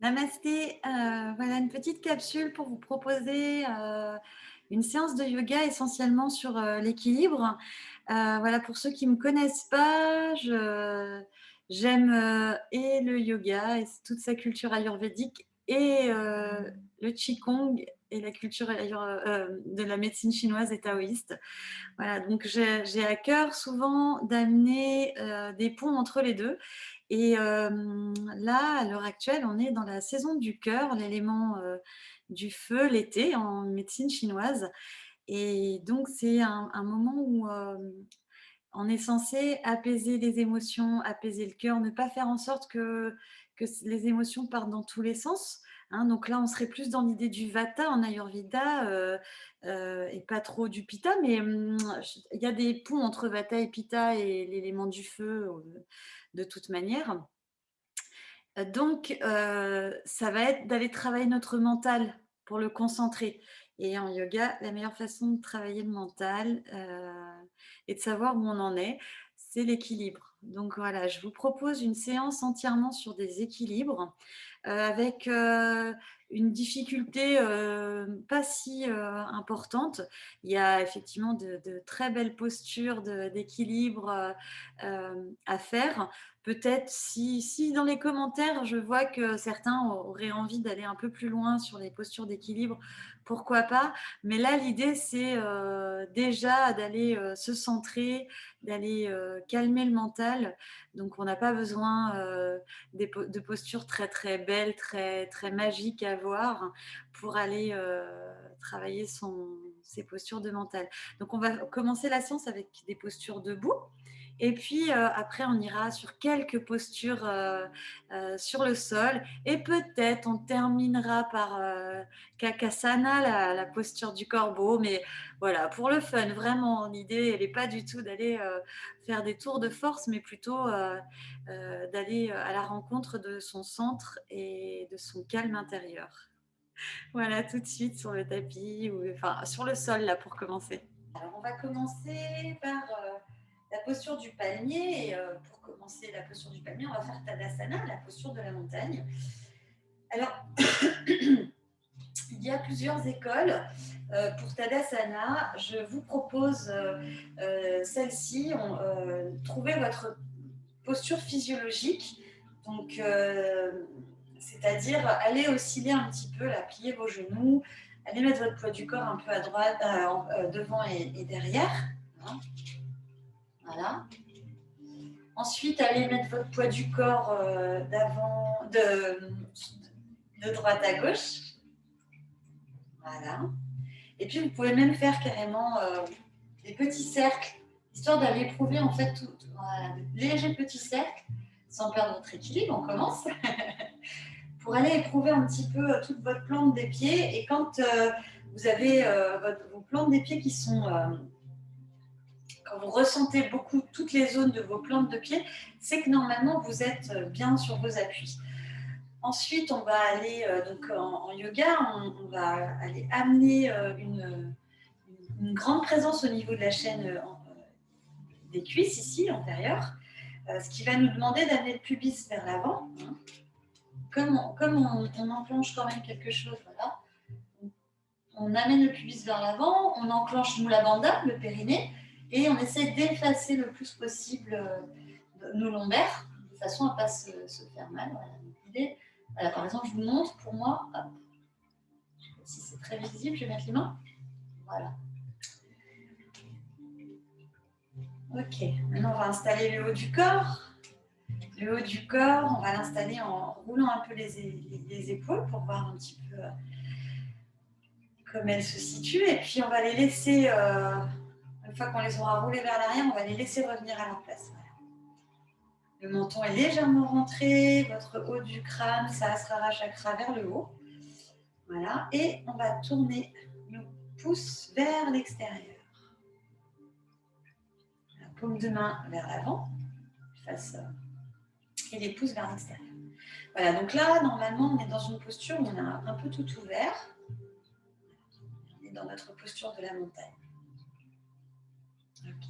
Namasté, voilà une petite capsule pour vous proposer, une séance de yoga essentiellement sur, l'équilibre. Voilà, pour ceux qui ne me connaissent pas, j'aime, et le yoga et toute sa culture ayurvédique et le qigong et la culture de la médecine chinoise et taoïste. Voilà, donc j'ai à cœur souvent d'amener, des ponts entre les 2. Et là, à l'heure actuelle, on est dans la saison du cœur, l'élément, du feu, l'été, en médecine chinoise. Et donc c'est un moment où, on est censé apaiser les émotions, apaiser le cœur, ne pas faire en sorte que les émotions partent dans tous les sens, hein. Donc là, on serait plus dans l'idée du vata en ayurveda, et pas trop du pitta, mais il y a des ponts entre vata et pitta et l'élément du feu, de toute manière. Donc ça va être d'aller travailler notre mental pour le concentrer, et en yoga, la meilleure façon de travailler le mental, et de savoir où on en est, c'est l'équilibre. Donc voilà, je vous propose une séance entièrement sur des équilibres, avec, une difficulté, pas si, importante. Il y a effectivement de très belles postures d'équilibre, à faire. Peut-être si dans les commentaires, je vois que certains auraient envie d'aller un peu plus loin sur les postures d'équilibre, pourquoi pas? Mais là, l'idée, c'est, déjà d'aller, se centrer, d'aller, calmer le mental. Donc on n'a pas besoin, de postures très, très belles, très, très magiques à voir pour aller, travailler ses postures de mental. Donc on va commencer la séance avec des postures debout. Et puis après, on ira sur quelques postures sur le sol. Et peut-être on terminera par Kakasana, la posture du corbeau. Mais voilà, pour le fun, vraiment, l'idée, elle n'est pas du tout d'aller faire des tours de force, mais plutôt d'aller à la rencontre de son centre et de son calme intérieur. Voilà, tout de suite sur le tapis, ou enfin sur le sol, là, pour commencer. Alors, on va commencer par la posture du palmier. Et pour commencer la posture du palmier, on va faire Tadasana, la posture de la montagne. Alors, il y a plusieurs écoles. Pour Tadasana, je vous propose celle-ci. Trouvez votre posture physiologique. Donc, c'est-à-dire aller osciller un petit peu, là, plier vos genoux, allez mettre votre poids du corps un peu à droite, devant et derrière. Hein. Voilà. Ensuite, allez mettre votre poids du corps de droite à gauche. Voilà. Et puis, vous pouvez même faire carrément des petits cercles, histoire d'aller éprouver en fait voilà, de légers petits cercles, sans perdre votre équilibre. On commence. Pour aller éprouver un petit peu toute votre plante des pieds. Et quand vous avez vos plantes des pieds qui sont quand vous ressentez beaucoup toutes les zones de vos plantes de pied, c'est que normalement vous êtes bien sur vos appuis. Ensuite, on va aller donc en yoga, on va aller amener une grande présence au niveau de la chaîne des cuisses ici, antérieure, ce qui va nous demander d'amener le pubis vers l'avant. Hein. Comme on enclenche quand même quelque chose, voilà. On amène le pubis vers l'avant, on enclenche Mula Bandha, le périnée, et on essaie d'effacer le plus possible nos lombaires, de façon à ne pas se faire mal. Voilà. Donc, l'idée, voilà, par exemple, je vous montre, pour moi, hop, je sais pas si c'est très visible, je vais mettre les mains. Voilà. Ok, maintenant on va installer le haut du corps. Le haut du corps, on va l'installer en roulant un peu les épaules pour voir un petit peu comme elles se situent. Et puis on va les laisser, une fois qu'on les aura roulées vers l'arrière, on va les laisser revenir à leur place. Voilà. Le menton est légèrement rentré, votre haut du crâne, Sahasrara chakra vers le haut. Voilà, et on va tourner nos pouces vers l'extérieur. La paume de main vers l'avant, face, et les pouces vers l'extérieur. Voilà, donc là, normalement, on est dans une posture où on a un peu tout ouvert. On est dans notre posture de la montagne. Ok.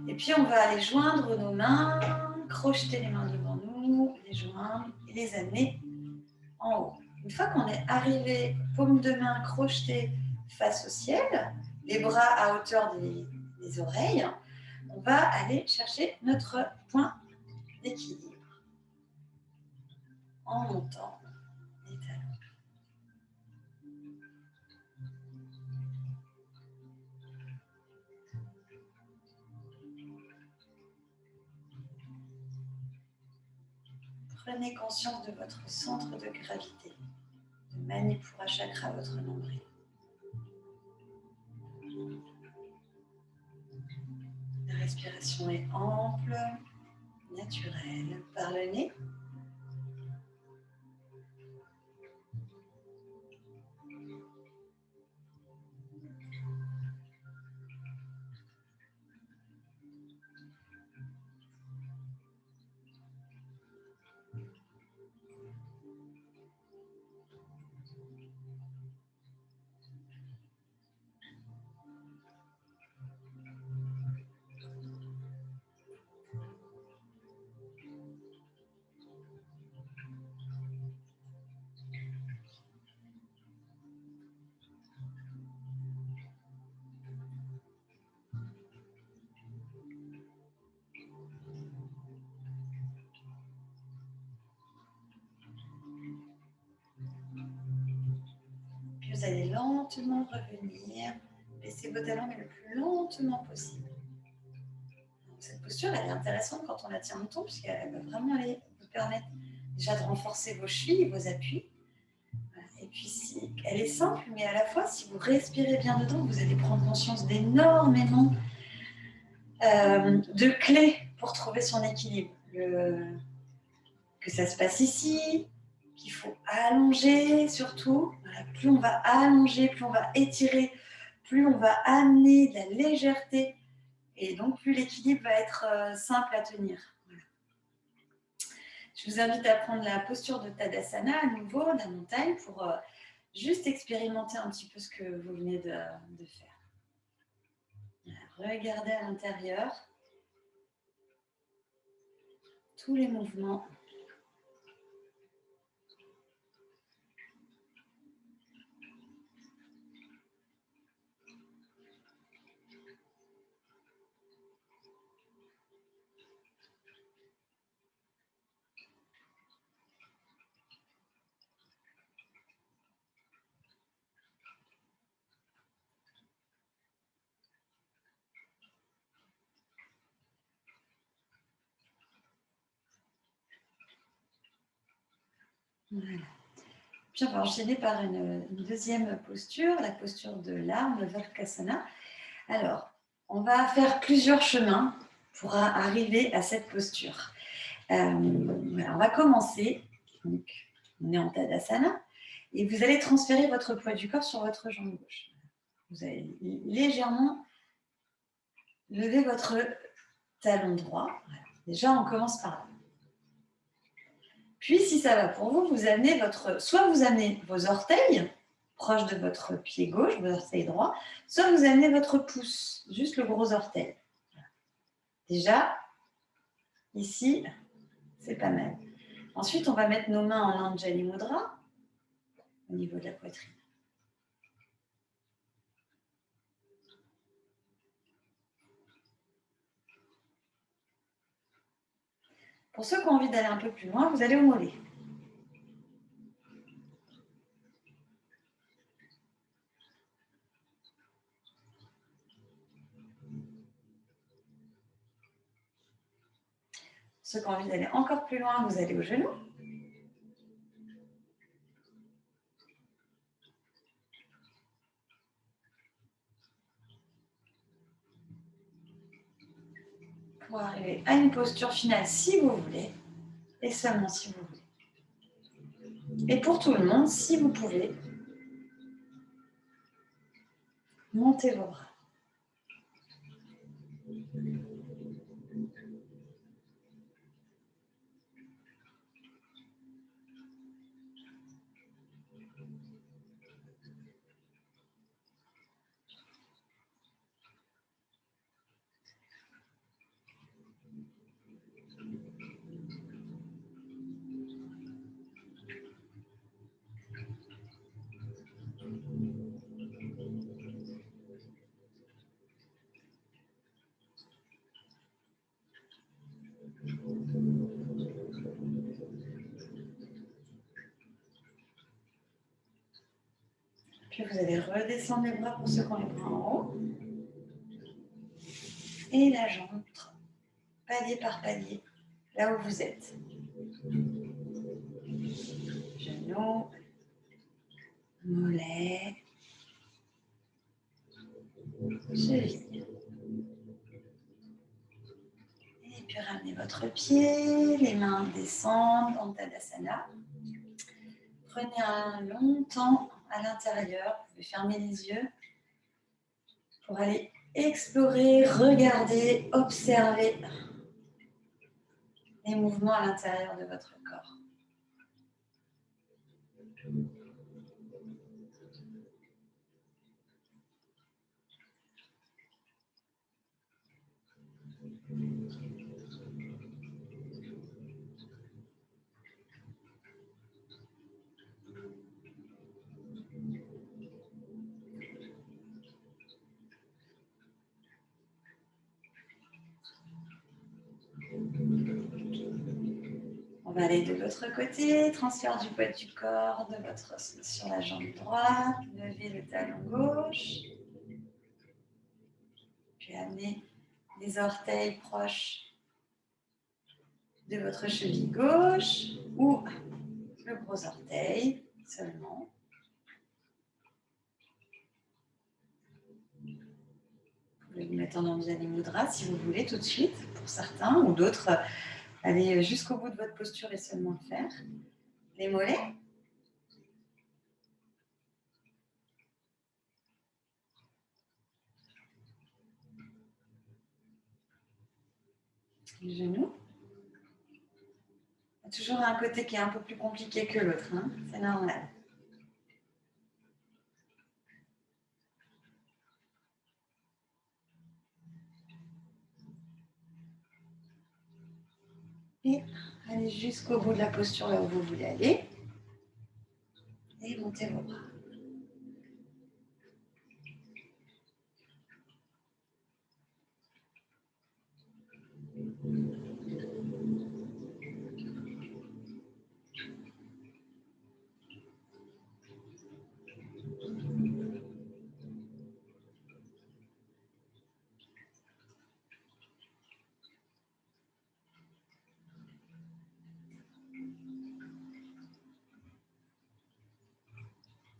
Et puis, on va aller joindre nos mains, crocheter les mains devant nous, les joindre. mains et les amener en haut. Une fois qu'on est arrivé, paume de main crochetée face au ciel, les bras à hauteur des oreilles, on va aller chercher notre point d'équilibre en montant les talons. Prenez conscience de votre centre de gravité, de Manipura Chakra, votre nombril. La respiration est ample, naturelle, par le nez. Puis vous allez lentement revenir, baisser vos talons mais le plus lentement possible. Donc, cette posture, elle est intéressante quand on la tient longtemps puisqu'elle va vraiment aller vous permettre déjà de renforcer vos chevilles, vos appuis. Et puis, elle est simple, mais à la fois, si vous respirez bien dedans, vous allez prendre conscience d'énormément de clés pour trouver son équilibre. Que ça se passe ici, qu'il faut allonger surtout. Voilà, plus on va allonger, plus on va étirer, plus on va amener de la légèreté. Et donc, plus l'équilibre va être simple à tenir. Voilà. Je vous invite à prendre la posture de Tadasana à nouveau, la montagne, pour juste expérimenter un petit peu ce que vous venez de faire. Voilà, regardez à l'intérieur tous les mouvements. Voilà. Puis on va enchaîner par une deuxième posture, la posture de l'arbre, le Vrksasana. Alors, on va faire plusieurs chemins pour arriver à cette posture. Voilà, on va commencer. Donc, on est en Tadasana et vous allez transférer votre poids du corps sur votre jambe gauche. Vous allez légèrement lever votre talon droit. Voilà. Déjà, on commence par là. Puis, si ça va pour vous, soit vous amenez vos orteils proches de votre pied gauche, vos orteils droits, soit vous amenez votre pouce, juste le gros orteil. Voilà. Déjà, ici, c'est pas mal. Ensuite, on va mettre nos mains en Anjali Mudra au niveau de la poitrine. Pour ceux qui ont envie d'aller un peu plus loin, vous allez au mollet. Ceux qui ont envie d'aller encore plus loin, vous allez au genou. Pour arriver à une posture finale si vous voulez, et seulement si vous voulez. Et pour tout le monde, si vous pouvez, montez vos bras. Puis vous allez redescendre les bras pour ceux qui ont les bras en haut. Et la jambe, palier par palier, là où vous êtes. Genoux, mollets, cheville. Et puis ramenez votre pied, les mains descendent en Tadasana. Prenez un long temps à l'intérieur, vous pouvez fermer les yeux pour aller explorer, regarder, observer les mouvements à l'intérieur de votre corps. On va aller de l'autre côté, transfert du poids du corps sur la jambe droite, levez le talon gauche, puis amenez les orteils proches de votre cheville gauche ou le gros orteil seulement. Vous pouvez vous mettre en Anjali Mudra si vous voulez tout de suite, pour certains, ou d'autres, allez jusqu'au bout de votre posture et seulement le faire. Les mollets. Les genoux. Il y a toujours un côté qui est un peu plus compliqué que l'autre, hein, c'est normal. Et allez jusqu'au bout de la posture là où vous voulez aller. Et montez vos bras.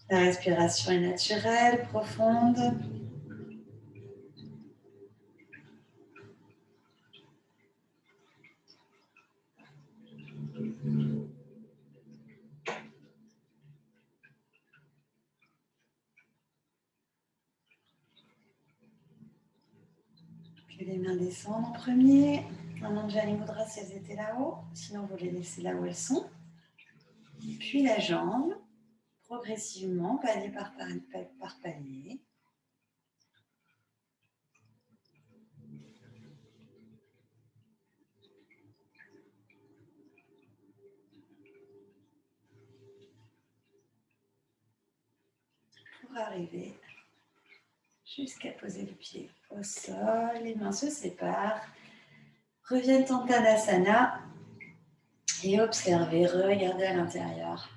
La respiration est naturelle, profonde. Puis les mains descendent en premier. En Anjali Mudra si elles étaient là-haut. Sinon, vous les laissez là où elles sont. Puis la jambe, progressivement, palier par palier. Pour arriver jusqu'à poser le pied au sol. Les mains se séparent. Reviennent en Tadasana. Et observez, regardez à l'intérieur.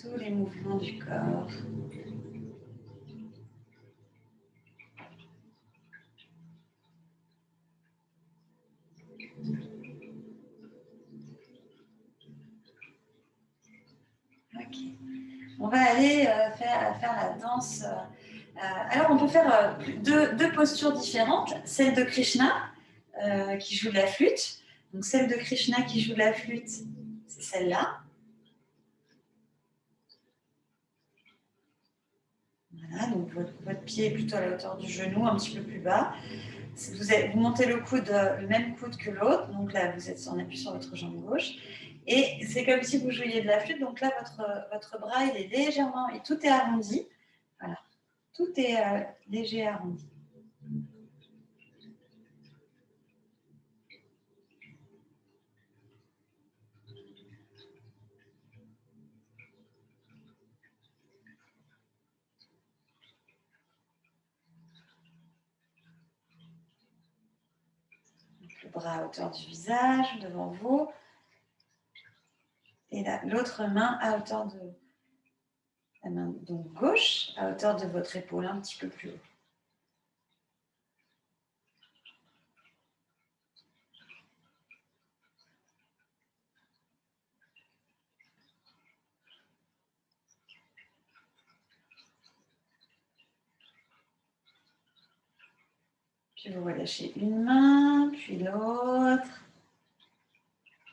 Tous les mouvements du corps. Ok. On va aller faire la danse. Alors, on peut faire deux postures différentes. Celle de Krishna, qui joue de la flûte. Donc, celle de Krishna qui joue de la flûte, c'est celle-là. Voilà, donc votre pied est plutôt à la hauteur du genou, un petit peu plus bas. Vous montez le coude, le même coude que l'autre. Donc là, vous êtes en appui sur votre jambe gauche. Et c'est comme si vous jouiez de la flûte. Donc là, votre bras, il est légèrement, et tout est arrondi. Voilà, tout est léger et arrondi. le bras à hauteur du visage, devant vous. Et l'autre main à hauteur de la main donc gauche, à hauteur de votre épaule, un petit peu plus haut. Puis vous relâchez une main, puis l'autre.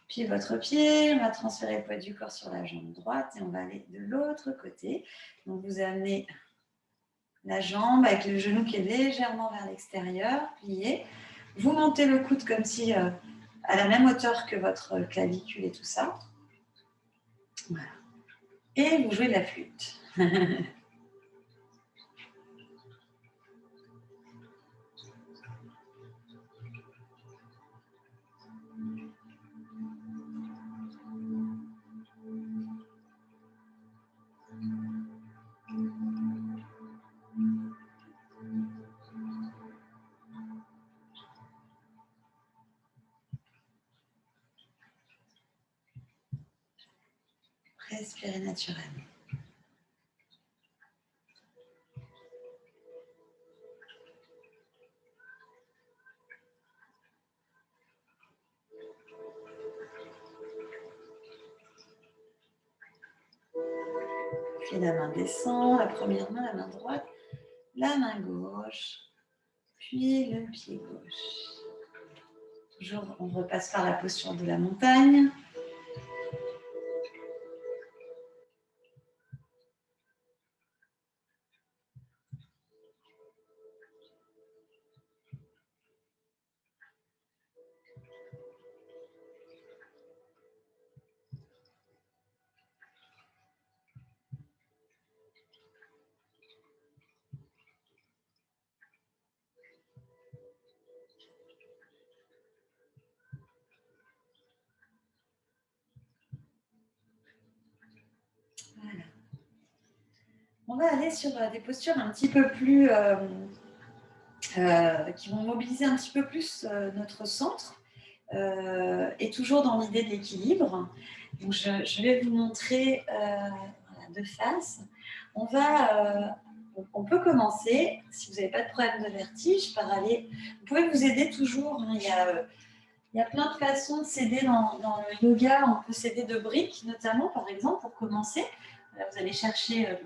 Puis votre pied, on va transférer le poids du corps sur la jambe droite et on va aller de l'autre côté. Donc vous amenez la jambe avec le genou qui est légèrement vers l'extérieur, plié. Vous montez le coude comme si à la même hauteur que votre clavicule et tout ça. Voilà. Et vous jouez de la flûte. Respirez naturellement. Puis la main descend, la première main, la main droite, la main gauche, puis le pied gauche. Toujours, on repasse par la posture de la montagne. Voilà. On va aller sur des postures un petit peu plus... qui vont mobiliser un petit peu plus notre centre. Et toujours dans l'idée de l'équilibre. Donc je vais vous montrer voilà, de face. On peut commencer, si vous n'avez pas de problème de vertige, par aller... Vous pouvez vous aider toujours. Hein, il y a plein de façons de s'aider dans le yoga. On peut s'aider de briques, notamment, par exemple, pour commencer. Vous allez chercher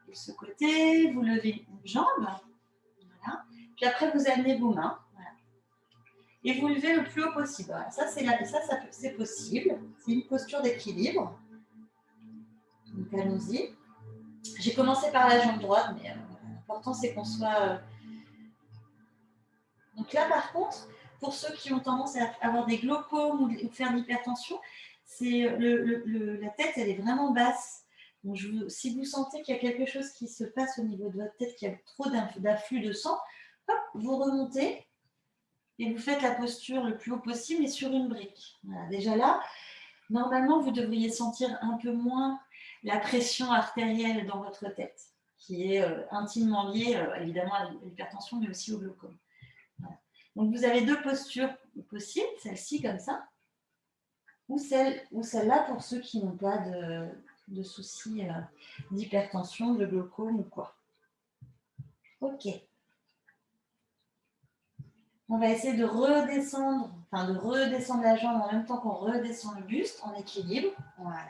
de ce côté, vous levez une jambe. Voilà. Puis après, vous amenez vos mains. Voilà. Et vous levez le plus haut possible. Voilà. Ça, c'est possible. C'est une posture d'équilibre. Donc, allons-y. J'ai commencé par la jambe droite, mais l'important, c'est qu'on soit... Donc là, par contre, pour ceux qui ont tendance à avoir des glaucomes ou faire de l'hypertension, la tête, elle est vraiment basse. Donc si vous sentez qu'il y a quelque chose qui se passe au niveau de votre tête, qu'il y a trop d'afflux de sang, hop, vous remontez et vous faites la posture le plus haut possible et sur une brique. Voilà. Déjà là, normalement, vous devriez sentir un peu moins la pression artérielle dans votre tête, qui est intimement liée évidemment à l'hypertension, mais aussi au glaucome. Voilà. Donc, vous avez deux postures possibles, celle-ci comme ça, ou celle-là pour ceux qui n'ont pas de soucis d'hypertension, de glaucome ou quoi. Ok. On va essayer de redescendre la jambe en même temps qu'on redescend le buste en équilibre. Voilà.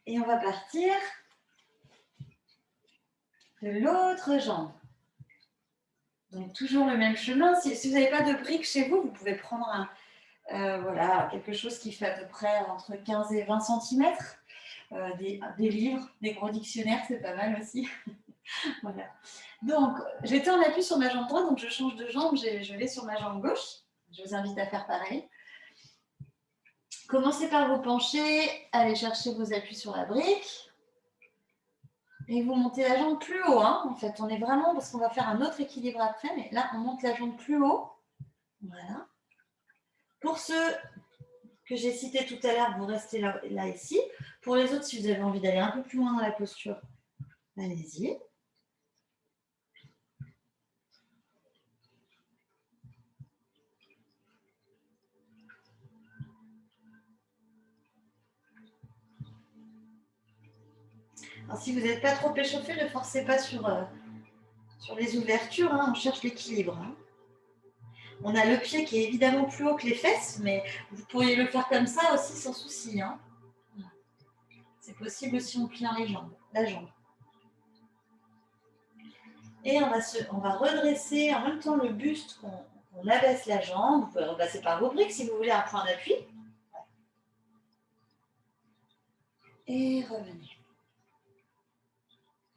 Et on va partir de l'autre jambe. Donc, toujours le même chemin. Si vous n'avez pas de briques chez vous, vous pouvez prendre voilà, quelque chose qui fait à peu près entre 15 et 20 cm. Des livres, des gros dictionnaires, c'est pas mal aussi. Voilà. Donc, j'étais en appui sur ma jambe droite, donc je change de jambe, je vais sur ma jambe gauche. Je vous invite à faire pareil. Commencez par vous pencher, allez chercher vos appuis sur la brique. Et vous montez la jambe plus haut. Hein. En fait, on est vraiment, parce qu'on va faire un autre équilibre après, mais là, on monte la jambe plus haut. Voilà. Pour ceux que j'ai cités tout à l'heure, vous restez là ici. Pour les autres, si vous avez envie d'aller un peu plus loin dans la posture, allez-y. Alors, si vous n'êtes pas trop échauffé, ne forcez pas sur les ouvertures, hein, on cherche l'équilibre. Hein. On a le pied qui est évidemment plus haut que les fesses, mais vous pourriez le faire comme ça aussi sans souci. Hein. C'est possible aussi en pliant la jambe. Et on va redresser en même temps le buste qu'on abaisse la jambe. Vous pouvez repasser par vos briques si vous voulez un point d'appui. Et revenez.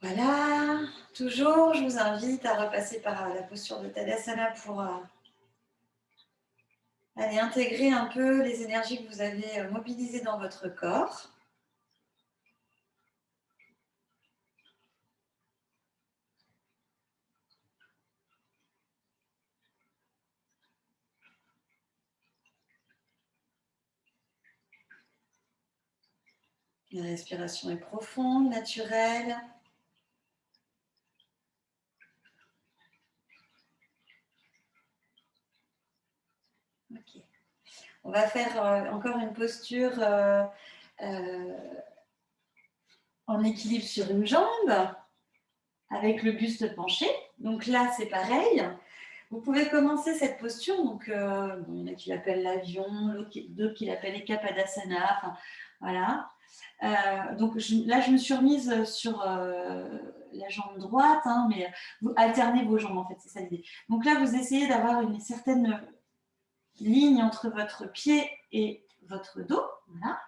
Voilà. Toujours, je vous invite à repasser par la posture de Tadasana pour aller intégrer un peu les énergies que vous avez mobilisées dans votre corps. La respiration est profonde, naturelle. Ok. On va faire encore une posture en équilibre sur une jambe, avec le buste penché. Donc là, c'est pareil. Vous pouvez commencer cette posture. Donc, il y en a qui l'appellent l'avion, d'autres qui l'appellent Kapadasana. Enfin, voilà. Donc là, je me suis remise sur la jambe droite, hein, mais vous alternez vos jambes, en fait, c'est ça l'idée. Donc là, vous essayez d'avoir une certaine ligne entre votre pied et votre dos. Voilà.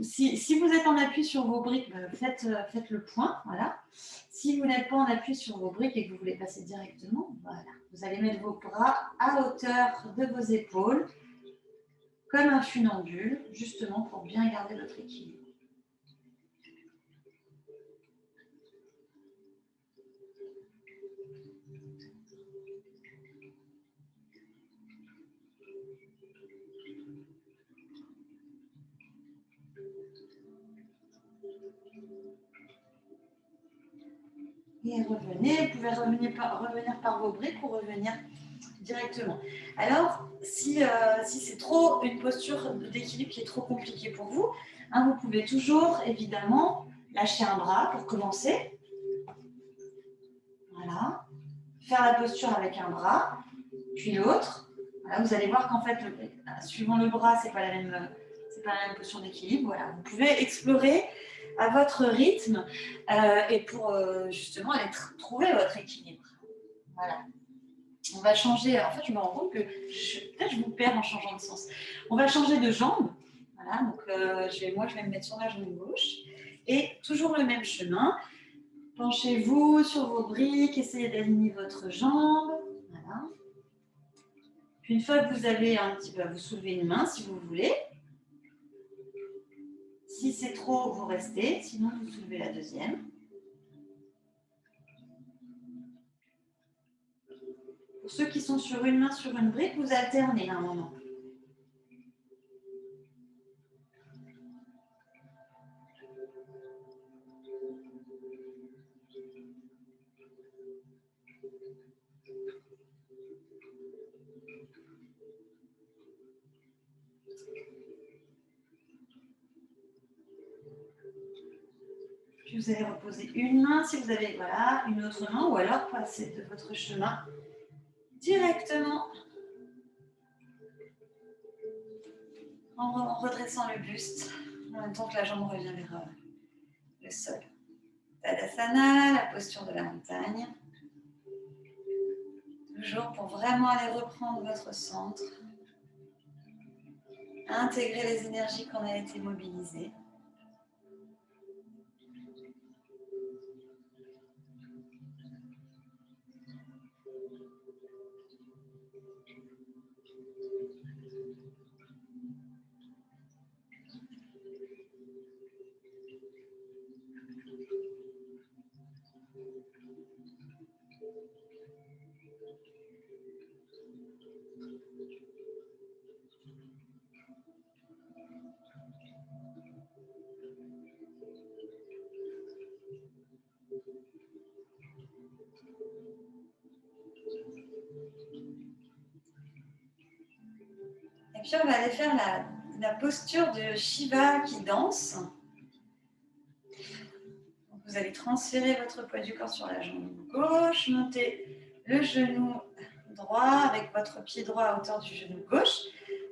Si vous êtes en appui sur vos briques, faites le point. Voilà. Si vous n'êtes pas en appui sur vos briques et que vous voulez passer directement, voilà. Vous allez mettre vos bras à hauteur de vos épaules, comme un funambule, justement pour bien garder votre équilibre. Et revenez, vous pouvez revenir par vos briques ou revenir directement. Alors, si c'est trop une posture d'équilibre qui est trop compliquée pour vous, hein, vous pouvez toujours, évidemment, lâcher un bras pour commencer. Voilà. Faire la posture avec un bras, puis l'autre. Voilà, vous allez voir qu'en fait, suivant le bras, c'est pas la même posture d'équilibre. Voilà. Vous pouvez explorer à votre rythme et pour justement aller trouver votre équilibre. Voilà. On va changer, en fait, je me rends compte que peut-être je vous perds en changeant de sens. On va changer de jambe. Voilà, donc je vais me mettre sur la jambe gauche. Et toujours le même chemin. Penchez-vous sur vos briques, essayez d'aligner votre jambe. Voilà. Puis une fois que vous avez un petit peu, vous soulevez une main si vous voulez. Si c'est trop, vous restez. Sinon, vous soulevez la deuxième. Pour ceux qui sont sur une main, sur une brique, vous alternez à un moment. Puis vous allez reposer une main si vous avez une autre main, ou alors passer de votre chemin directement en redressant le buste, en même temps que la jambe revient vers le sol. Tadasana, la posture de la montagne. Toujours pour vraiment aller reprendre votre centre, intégrer les énergies qu'on a été mobilisées. Et puis on va aller faire la posture de Shiva qui danse. Vous allez transférer votre poids du corps sur la jambe gauche, montez le genou droit avec votre pied droit à hauteur du genou gauche.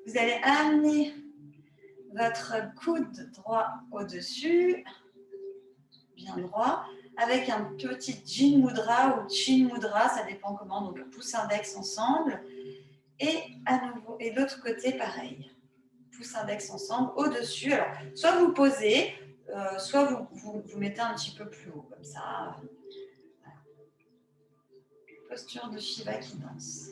Vous allez amener votre coude droit au-dessus, bien droit, avec un petit Jin Mudra ou Chin Mudra, ça dépend comment, donc pouce index ensemble. Et à nouveau, et l'autre côté, pareil. Pouce index ensemble, au-dessus. Alors, soit vous posez, soit vous mettez un petit peu plus haut, comme ça. Voilà. Posture de Shiva qui danse.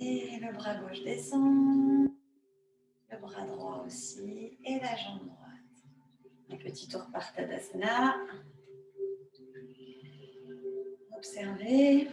Et le bras gauche descend, le bras droit aussi, et la jambe droite. Un petit tour par Tadasana. Observez.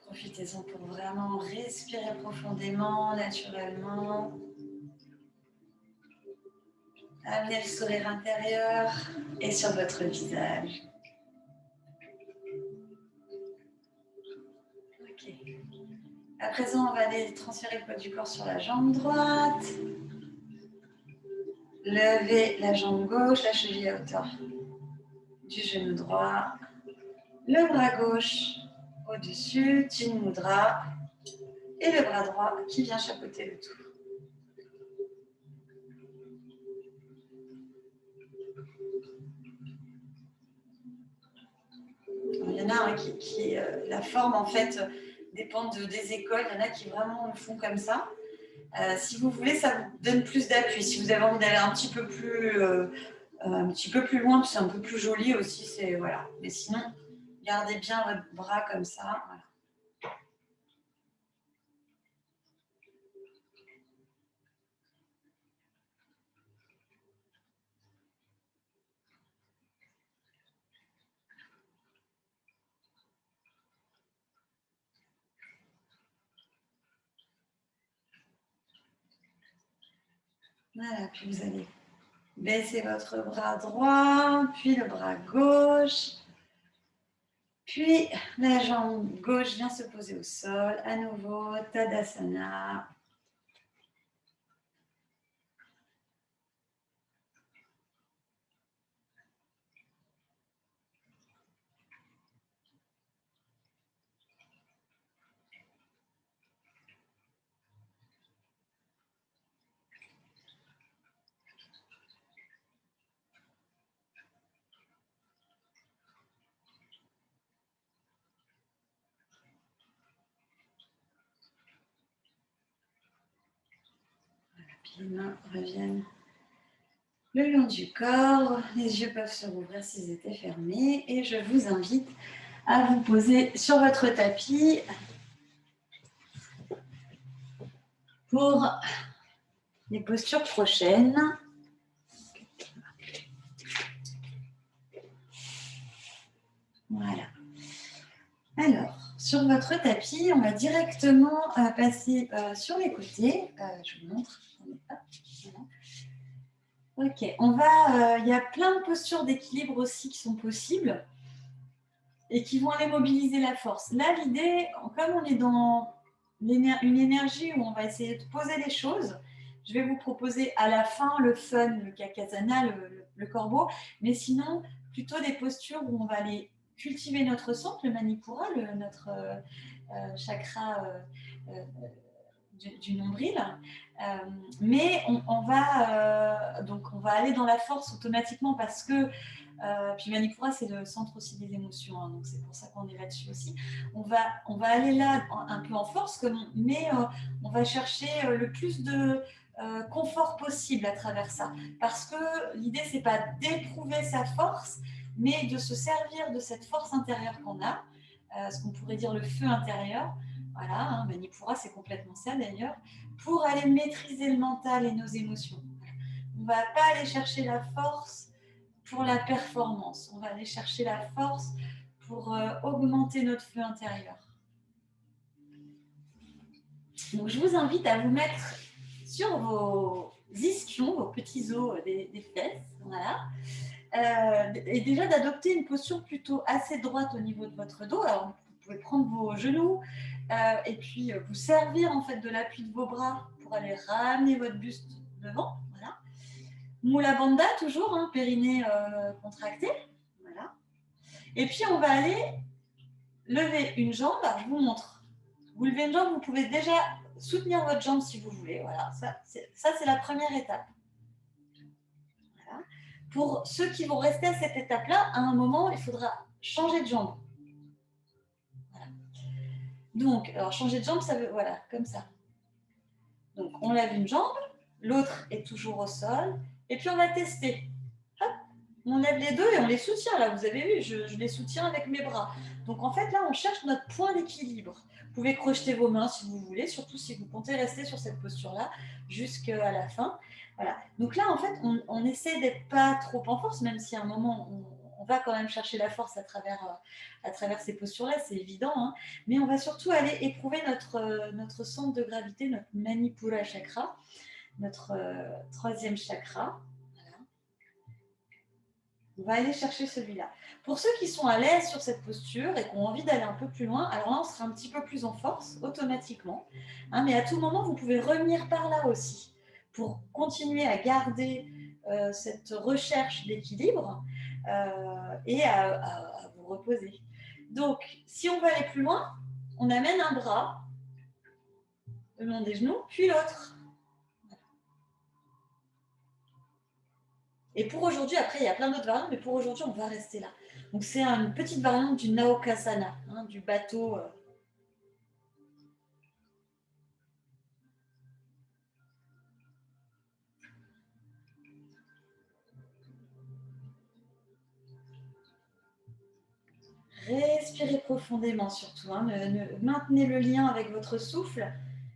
Profitez-en pour vraiment respirer profondément, naturellement. Amenez le sourire intérieur et sur votre visage. Ok. À présent, on va aller transférer le poids du corps sur la jambe droite. Levez la jambe gauche, la cheville à hauteur du genou droit. Le bras gauche au-dessus, Jin Mudra. Et le bras droit qui vient chapeauter le tout. Il y en a qui la forme en fait dépend des écoles. Il y en a qui vraiment le font comme ça. Si vous voulez, ça vous donne plus d'appui. Si vous avez envie d'aller un petit peu plus loin, c'est un peu plus joli aussi. C'est voilà. Mais sinon, gardez bien votre bras comme ça. Voilà. Voilà, puis vous allez baisser votre bras droit, puis le bras gauche, puis la jambe gauche vient se poser au sol. À nouveau, Tadasana. Puis les mains reviennent le long du corps. Les yeux peuvent se rouvrir s'ils étaient fermés. Et je vous invite à vous poser sur votre tapis pour les postures prochaines. Voilà. Alors, sur votre tapis, on va directement passer sur les côtés. Je vous montre. Ok, il y a plein de postures d'équilibre aussi qui sont possibles et qui vont aller mobiliser la force. Là, l'idée, comme on est dans une énergie où on va essayer de poser les choses, je vais vous proposer à la fin le fun, le kakasana, le corbeau, mais sinon, plutôt des postures où on va aller cultiver notre centre, le manipura, notre chakra du nombril. Mais on va aller dans la force automatiquement parce que puis Manipura, c'est le centre aussi des émotions, hein, donc c'est pour ça qu'on est là-dessus aussi. On va aller là un peu en force, mais on va chercher le plus de confort possible à travers ça. Parce que l'idée, c'est pas d'éprouver sa force, mais de se servir de cette force intérieure qu'on a, ce qu'on pourrait dire le feu intérieur. Voilà, hein, Manipura, c'est complètement ça d'ailleurs, pour aller maîtriser le mental et nos émotions. On ne va pas aller chercher la force pour la performance, on va aller chercher la force pour augmenter notre feu intérieur. Donc, je vous invite à vous mettre sur vos ischions, vos petits os des fesses, voilà. Et déjà d'adopter une posture plutôt assez droite au niveau de votre dos. Alors, vous pouvez prendre vos genoux et puis vous servir en fait de l'appui de vos bras pour aller ramener votre buste devant. Voilà. Mula Bandha toujours, hein, périnée contracté. Voilà. Et puis on va aller lever une jambe. Alors, je vous montre. Vous levez une jambe, vous pouvez déjà soutenir votre jambe si vous voulez. Voilà, ça c'est la première étape. Voilà. Pour ceux qui vont rester à cette étape-là, à un moment, il faudra changer de jambe. Voilà. Donc, alors changer de jambe, ça veut, voilà, comme ça. Donc, on lève une jambe, l'autre est toujours au sol, et puis on va tester. Hop, on lève les deux et on les soutient. Là, vous avez vu, je les soutiens avec mes bras. Donc, en fait, là, on cherche notre point d'équilibre. Vous pouvez crocheter vos mains si vous voulez, surtout si vous comptez rester sur cette posture-là jusqu'à la fin. Voilà. Donc là, en fait, on essaie d'être pas trop en force, même si à un moment, on va quand même chercher la force à travers ces postures-là, c'est évident. Hein. Mais on va surtout aller éprouver notre centre de gravité, notre Manipura chakra, notre troisième chakra. On va aller chercher celui-là. Pour ceux qui sont à l'aise sur cette posture et qui ont envie d'aller un peu plus loin, alors là, on sera un petit peu plus en force, automatiquement. Hein, mais à tout moment, vous pouvez revenir par là aussi pour continuer à garder cette recherche d'équilibre et à vous reposer. Donc, si on veut aller plus loin, on amène un bras le long des genoux, puis l'autre. Et pour aujourd'hui, après, il y a plein d'autres variantes, mais pour aujourd'hui, on va rester là. Donc, c'est une petite variante du Naokasana, hein, du bateau. Respirez profondément surtout. Hein, maintenez le lien avec votre souffle.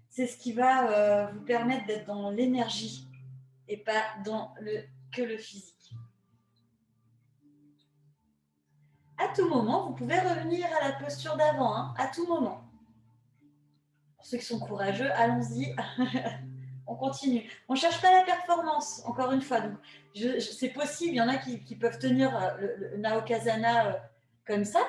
C'est ce qui va vous permettre d'être dans l'énergie et pas dans que le physique. À tout moment, vous pouvez revenir à la posture d'avant, hein, à tout moment. Pour ceux qui sont courageux, allons-y. On continue. On ne cherche pas la performance, encore une fois. Donc, c'est possible, il y en a qui peuvent tenir le Naokasana comme ça.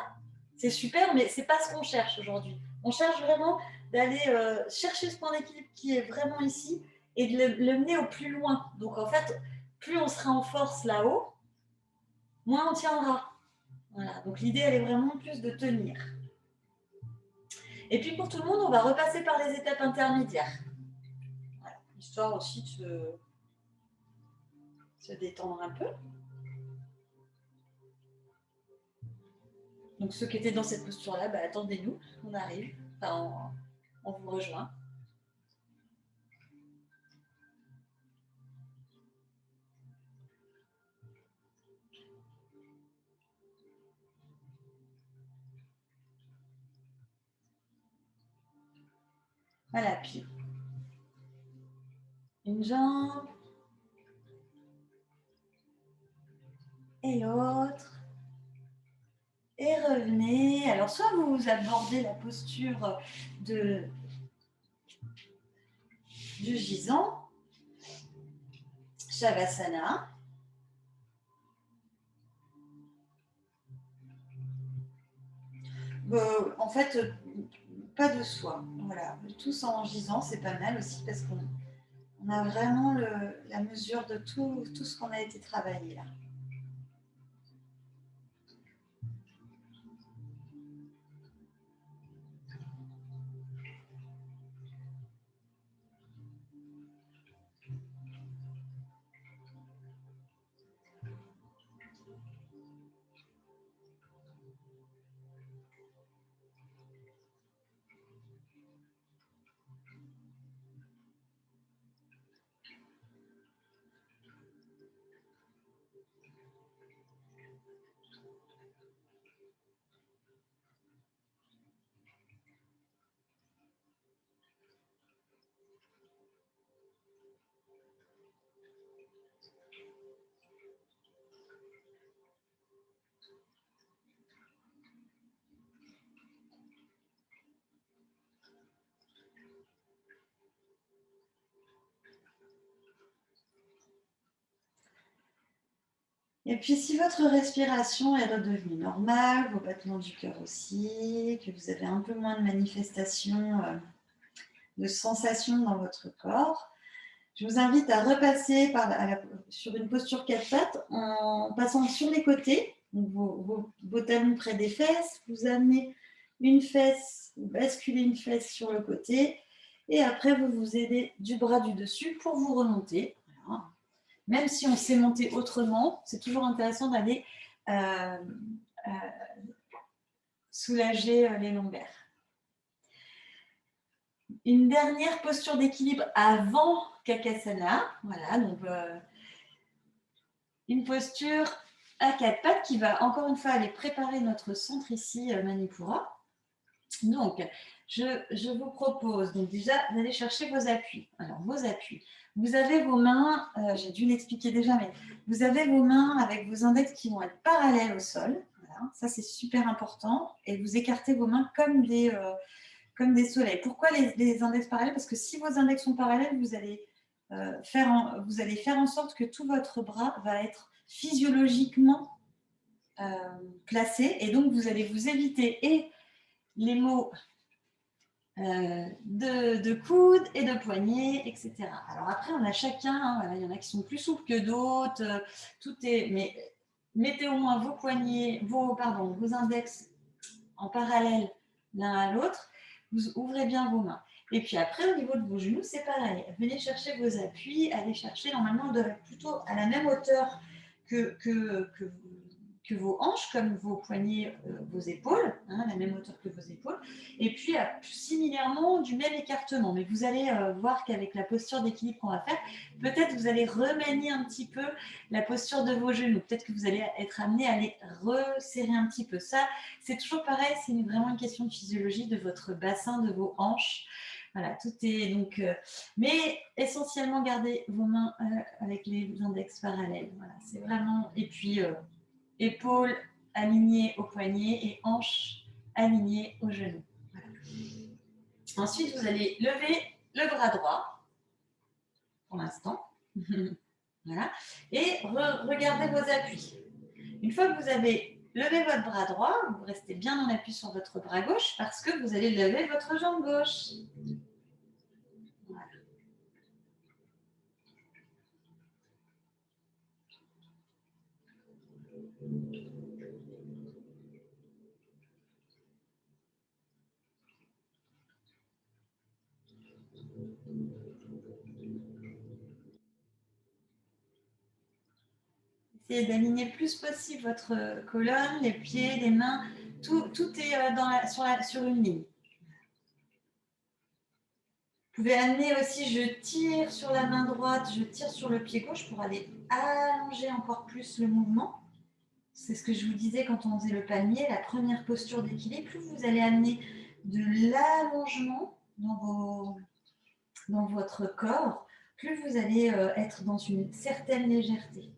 C'est super, mais ce n'est pas ce qu'on cherche aujourd'hui. On cherche vraiment d'aller chercher ce point d'équilibre qui est vraiment ici et de le mener au plus loin. Donc, en fait, plus on sera en force là-haut, moins on tiendra. Voilà. Donc, l'idée, elle est vraiment plus de tenir. Et puis, pour tout le monde, on va repasser par les étapes intermédiaires. Voilà. Histoire aussi de se détendre un peu. Donc ceux qui étaient dans cette posture-là, bah, attendez-nous, on arrive, enfin, on vous rejoint. Voilà, puis une jambe et l'autre. Et revenez. Alors, soit vous abordez la posture du gisant, Shavasana. En fait, pas de soi. Voilà, tous en gisant, c'est pas mal aussi parce qu'on a vraiment la mesure de tout ce qu'on a été travaillé là. Et puis, si votre respiration est redevenue normale, vos battements du cœur aussi, que vous avez un peu moins de manifestations, de sensations dans votre corps, je vous invite à repasser sur une posture quatre pattes en passant sur les côtés, donc vos talons près des fesses, vous amenez une fesse, vous basculez une fesse sur le côté, et après vous vous aidez du bras du dessus pour vous remonter. Voilà. Même si on sait monter autrement, c'est toujours intéressant d'aller euh, euh, soulager les lombaires. Une dernière posture d'équilibre avant Kakasana. Voilà, donc une posture à quatre pattes qui va encore une fois aller préparer notre centre ici, Manipura. Donc, je vous propose donc déjà d'aller chercher vos appuis. Alors, vos appuis. Vous avez vos mains, j'ai dû l'expliquer déjà, mais vous avez vos mains avec vos index qui vont être parallèles au sol. Voilà, ça, c'est super important. Et vous écartez vos mains comme des soleils. Pourquoi les index parallèles? Parce que si vos index sont parallèles, vous allez faire en sorte que tout votre bras va être physiologiquement placé. Et donc, vous allez vous éviter et les maux de coude et de poignet, etc. Alors après, on a chacun, hein, voilà, il y en a qui sont plus souples que d'autres, tout est, mais mettez au moins vos poignets, vos index en parallèle l'un à l'autre, vous ouvrez bien vos mains. Et puis après, au niveau de vos genoux, c'est pareil. Venez chercher vos appuis, allez chercher, normalement, on devrait plutôt à la même hauteur que vos hanches, comme vos poignets, vos épaules, hein, la même hauteur que vos épaules, et puis similairement du même écartement. Mais vous allez voir qu'avec la posture d'équilibre qu'on va faire, peut-être vous allez remanier un petit peu la posture de vos genoux. Peut-être que vous allez être amené à les resserrer un petit peu. Ça, c'est toujours pareil, c'est vraiment une question de physiologie de votre bassin, de vos hanches. Voilà, tout est donc. Mais essentiellement, gardez vos mains avec les index parallèles. Voilà, c'est vraiment. Et puis, épaules alignées au poignet et hanches alignées aux genoux. Voilà. Ensuite, vous allez lever le bras droit pour l'instant. Voilà. Et regardez vos appuis. Une fois que vous avez levé votre bras droit, vous restez bien en appui sur votre bras gauche parce que vous allez lever votre jambe gauche. Voilà. Essayez d'aligner le plus possible votre colonne, les pieds, les mains. Tout est sur une ligne. Vous pouvez amener aussi, je tire sur la main droite, je tire sur le pied gauche pour aller allonger encore plus le mouvement. C'est ce que je vous disais quand on faisait le palmier, la première posture d'équilibre. Plus vous allez amener de l'allongement dans votre corps, plus vous allez être dans une certaine légèreté.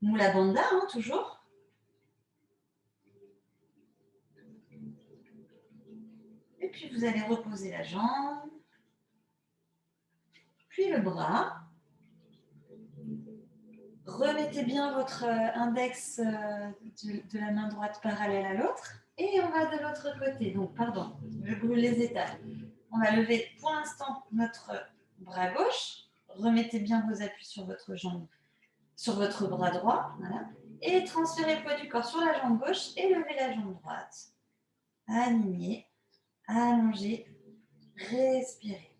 Mula Bandha, hein, toujours. Et puis vous allez reposer la jambe, puis le bras. Remettez bien votre index de la main droite parallèle à l'autre. Et on va de l'autre côté. Donc, pardon, je brûle les étapes. On va lever pour l'instant notre bras gauche. Remettez bien vos appuis sur votre jambe, sur votre bras droit. Voilà. Et transférez le poids du corps sur la jambe gauche et levez la jambe droite. Alignez, allongez, respirez.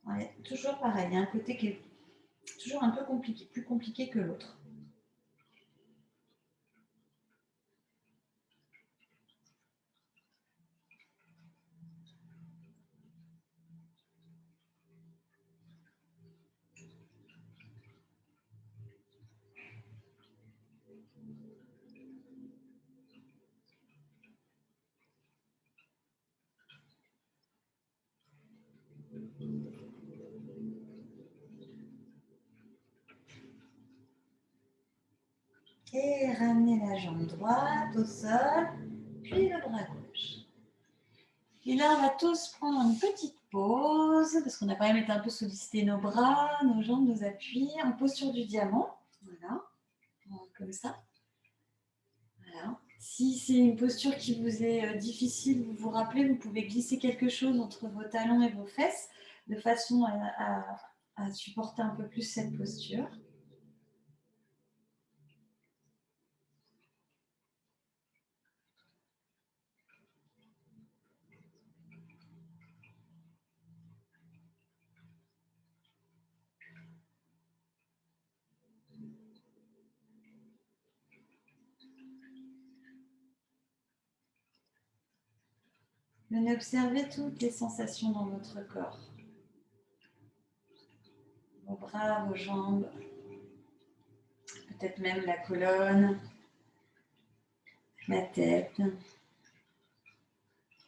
Ouais, toujours pareil, il y a un côté qui est toujours un peu compliqué, plus compliqué que l'autre. Ok, ramenez la jambe droite au sol, puis le bras gauche. Et là, on va tous prendre une petite pause, parce qu'on a quand même été un peu sollicité nos bras, nos jambes, nos appuis, en posture du diamant. Voilà, comme ça. Voilà. Si c'est une posture qui vous est difficile, vous vous rappelez, vous pouvez glisser quelque chose entre vos talons et vos fesses, de façon à supporter un peu plus cette posture. Venez observer toutes les sensations dans votre corps. Vos bras, vos jambes, peut-être même la colonne, la tête.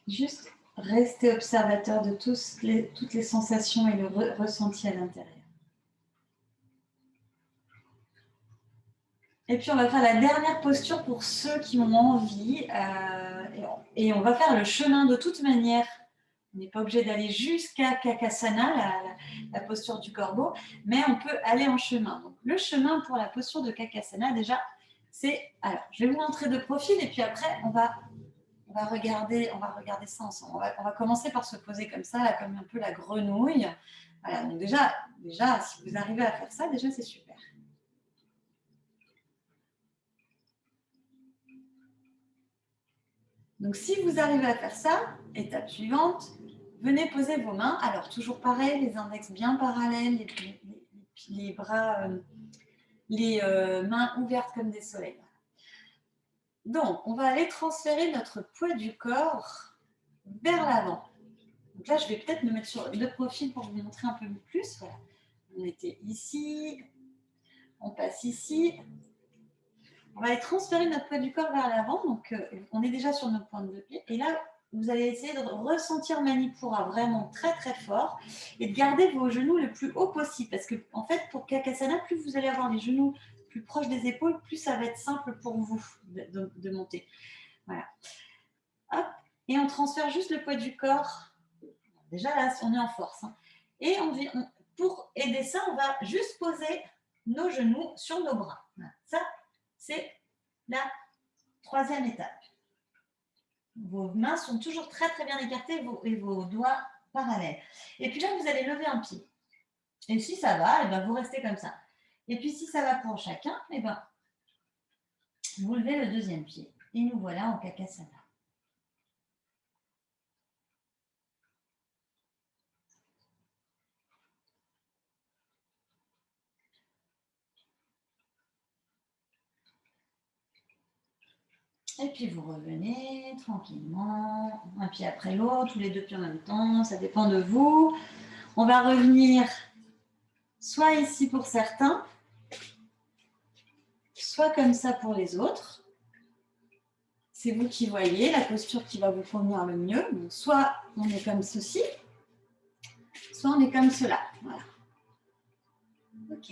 Juste restez observateur de toutes les sensations et le ressenti à l'intérieur. Et puis on va faire la dernière posture pour ceux qui ont envie. Et on va faire le chemin de toute manière. On n'est pas obligé d'aller jusqu'à Kakasana, la posture du corbeau, mais on peut aller en chemin. Donc, le chemin pour la posture de Kakasana, déjà, c'est... Alors, je vais vous montrer de profil et puis après, on va regarder ça ensemble. On va commencer par se poser comme ça, là, comme un peu la grenouille. Voilà, donc déjà, si vous arrivez à faire ça, déjà, c'est super. Donc, si vous arrivez à faire ça, étape suivante, venez poser vos mains. Alors, toujours pareil, les index bien parallèles, les bras, les mains ouvertes comme des soleils. Donc, on va aller transférer notre poids du corps vers l'avant. Donc là, je vais peut-être me mettre sur le profil pour vous montrer un peu plus. Voilà. On était ici, on passe ici. On va aller transférer notre poids du corps vers l'avant. Donc, on est déjà sur nos pointes de pied. Et là, vous allez essayer de ressentir Manipura vraiment très, très fort et de garder vos genoux le plus haut possible. Parce que, en fait, pour Kakasana, plus vous allez avoir les genoux plus proches des épaules, plus ça va être simple pour vous de monter. Voilà. Hop. Et on transfère juste le poids du corps. Déjà, là, on est en force. Hein. Et pour aider ça, on va juste poser nos genoux sur nos bras. Voilà. Ça, c'est la troisième étape. Vos mains sont toujours très très bien écartées et vos doigts parallèles. Et puis là, vous allez lever un pied. Et si ça va, et ben vous restez comme ça. Et puis si ça va pour chacun, et ben vous levez le deuxième pied. Et nous voilà en Kakasana. Et puis vous revenez tranquillement, un pied après l'autre, tous les deux pieds en même temps, ça dépend de vous. On va revenir soit ici pour certains, soit comme ça pour les autres. C'est vous qui voyez la posture qui va vous convenir le mieux. Donc, soit on est comme ceci, soit on est comme cela. Voilà. Ok.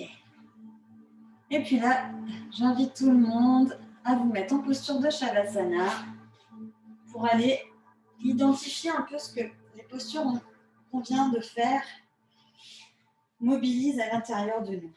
Et puis là, j'invite tout le monde à vous mettre en posture de Shavasana pour aller identifier un peu ce que les postures qu'on vient de faire mobilisent à l'intérieur de nous.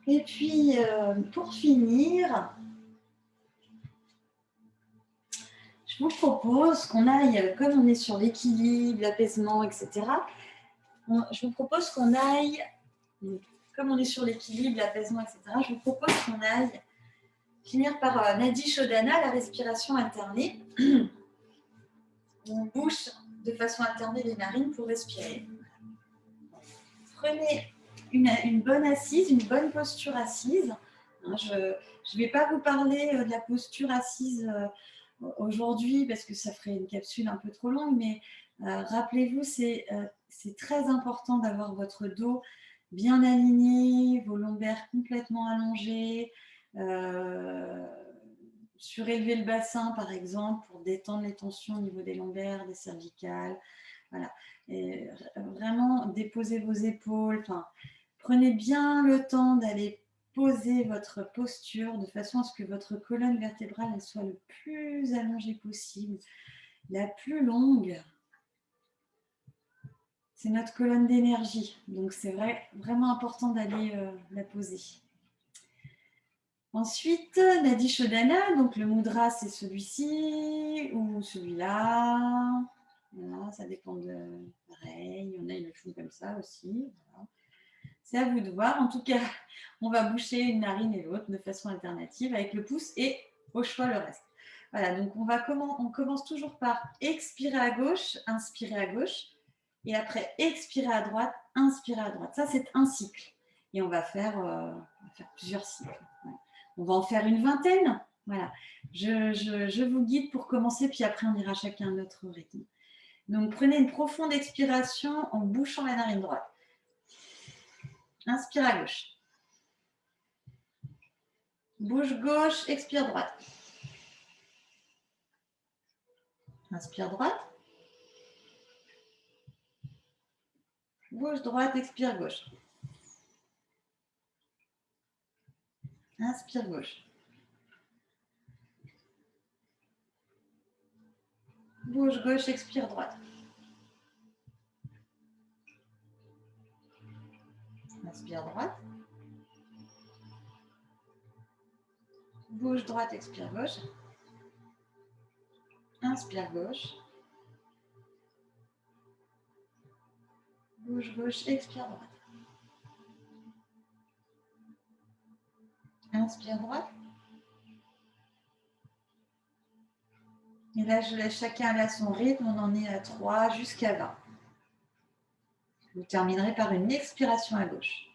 Et puis, pour finir, je vous propose qu'on aille, comme on est sur l'équilibre, l'apaisement, etc., je vous propose qu'on aille, comme on est sur l'équilibre, l'apaisement, etc., je vous propose qu'on aille finir par Nadi Shodhana, la respiration alternée. On bouche de façon alternée les narines pour respirer. Prenez une bonne assise, une bonne posture assise. Je ne vais pas vous parler de la posture assise aujourd'hui parce que ça ferait une capsule un peu trop longue, mais rappelez-vous, c'est très important d'avoir votre dos bien aligné, vos lombaires complètement allongés, surélever le bassin par exemple pour détendre les tensions au niveau des lombaires, des cervicales. Voilà. Et vraiment déposez vos épaules. Enfin, prenez bien le temps d'aller poser votre posture de façon à ce que votre colonne vertébrale elle soit le plus allongée possible, la plus longue. C'est notre colonne d'énergie, donc c'est vraiment important d'aller la poser. Ensuite, Nadi Shodhana, donc le mudra c'est celui-ci ou celui-là. Voilà, ça dépend de pareil. Il y en a, ils le font comme ça aussi. Voilà. C'est à vous de voir. En tout cas, on va boucher une narine et l'autre de façon alternative avec le pouce et au choix le reste. Voilà, donc on commence toujours par expirer à gauche, inspirer à gauche et après expirer à droite, inspirer à droite. Ça, c'est un cycle. Et on va faire plusieurs cycles. Voilà. On va en faire une vingtaine. Voilà. Je vous guide pour commencer, puis après, on ira chacun à notre rythme. Donc, prenez une profonde expiration en bouchant la narine droite. Inspire à gauche. Bouche gauche, expire droite. Inspire droite. Bouche droite, expire gauche. Inspire gauche. Bouche gauche, expire droite. Inspire droite. Bouche droite, expire gauche. Inspire gauche. Bouche gauche, expire droite. Inspire droite. Et là, je laisse chacun aller à son rythme. On en est à 3 jusqu'à 20. Vous terminerez par une expiration à gauche.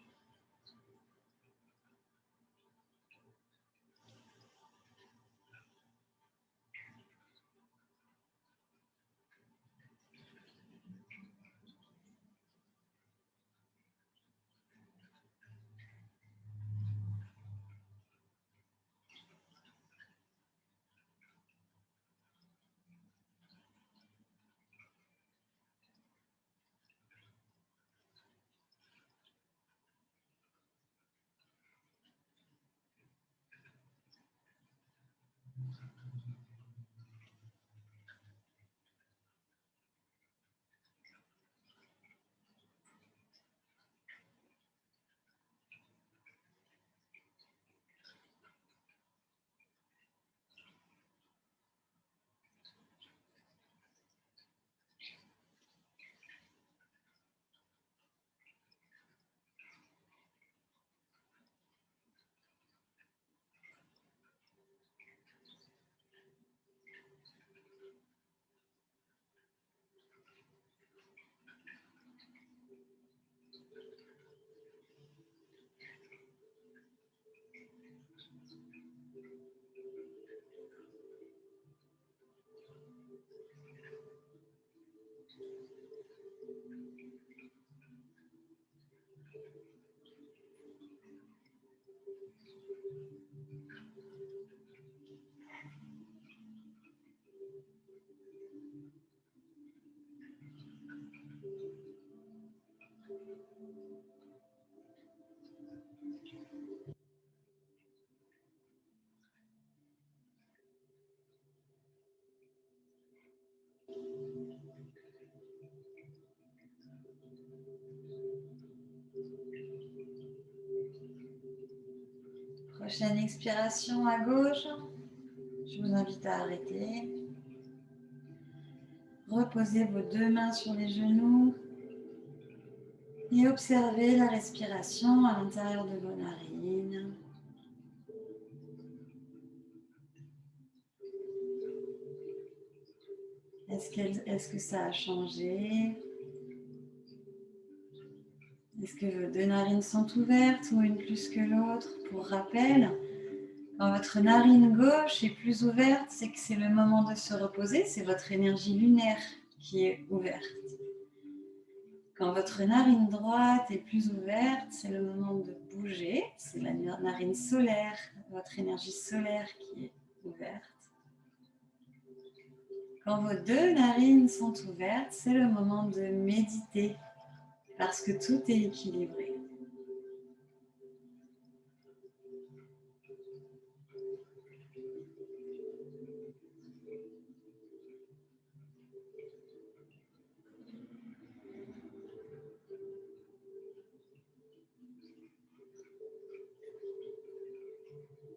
Prochaine expiration à gauche. Je vous invite à arrêter. Reposez vos deux mains sur les genoux et observez la respiration à l'intérieur de vos narines. Est-ce que ça a changé? Est-ce que vos deux narines sont ouvertes ou une plus que l'autre? Pour rappel, quand votre narine gauche est plus ouverte, c'est que c'est le moment de se reposer, c'est votre énergie lunaire qui est ouverte. Quand votre narine droite est plus ouverte, c'est le moment de bouger, c'est la narine solaire, votre énergie solaire qui est ouverte. Quand vos deux narines sont ouvertes, c'est le moment de méditer parce que tout est équilibré.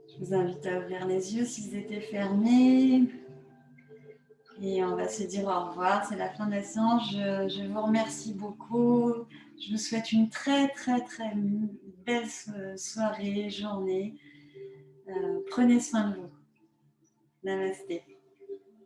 Je vous invite à ouvrir les yeux s'ils étaient fermés. Et on va se dire au revoir, c'est la fin de la séance. Je vous remercie beaucoup. Je vous souhaite une très belle soirée, journée. Prenez soin de vous. Namasté.